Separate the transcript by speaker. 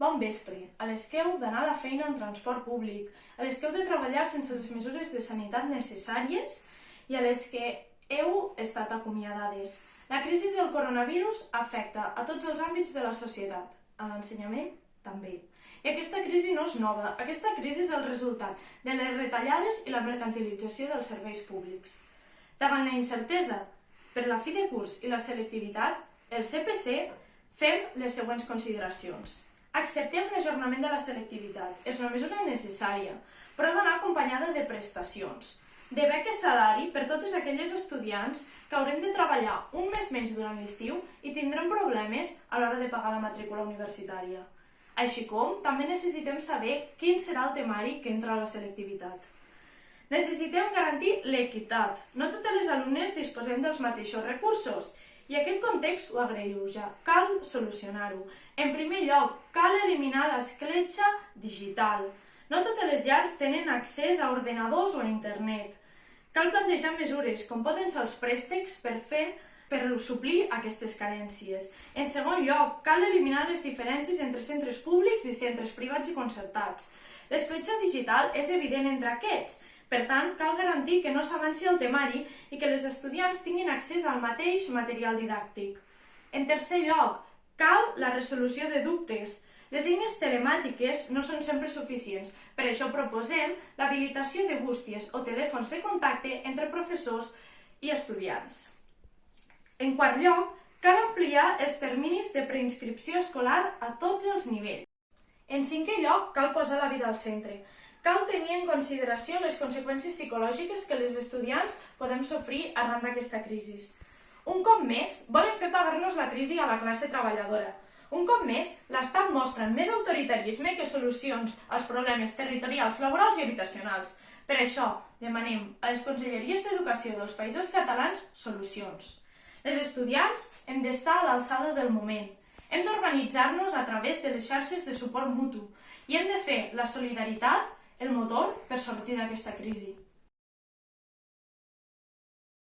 Speaker 1: Bon vespre, a les que heu d'anar a la feina en transport públic, a les que heu de treballar sense les mesures de sanitat necessàries i a les que heu estat acomiadades. La crisi del coronavirus afecta a tots els àmbits de la societat, a l'ensenyament també. I aquesta crisi no és nova, aquesta crisi és el resultat de les retallades i la mercantilització dels serveis públics. Davant la incertesa per la fi de curs i la selectivitat, el CPC fem les següents consideracions. Acceptem l'ajornament de la selectivitat. És una mesura necessària, però ha d'anar acompanyada de prestacions, de beques salari per totes aquelles estudiants que haurem de treballar un mes menys durant l'estiu i tindrem problemes a l'hora de pagar la matrícula universitària. Així com també necessitem saber quin serà el temari que entra a la selectivitat. Necessitem garantir l'equitat. No totes les alumnes disposem dels mateixos recursos i aquest context ho agreuja. Cal solucionar-ho. En primer lloc, cal eliminar l'escletxa digital. No totes les llars tenen accés a ordenadors o a internet. Cal plantejar mesures, com poden ser els préstecs per suplir aquestes carències. En segon lloc, cal eliminar les diferències entre centres públics i centres privats i concertats. L'escletxa digital és evident entre aquests. Per tant, cal garantir que no s'avanci el temari i que les estudiants tinguin accés al mateix material didàctic. En tercer lloc, cal la resolució de dubtes. Les eines telemàtiques no són sempre suficients, per això proposem l'habilitació de bústies o telèfons de contacte entre professors i estudiants. En quart lloc, cal ampliar els terminis de preinscripció escolar a tots els nivells. En cinquè lloc, cal posar la vida al centre. Cal tenir en consideració les conseqüències psicològiques que les estudiants podem sofrir arran d'aquesta crisi. Un cop més, volen fer pagar-nos la crisi a la classe treballadora. Un cop més, l'Estat mostra més autoritarisme que solucions als problemes territorials, laborals i habitacionals. Per això, demanem a les conselleries d'Educació dels Països Catalans solucions. Les estudiants hem d'estar a l'alçada del moment. Hem d'organitzar-nos a través de les xarxes de suport mutu i hem de fer la solidaritat el motor per sortir d'aquesta crisi.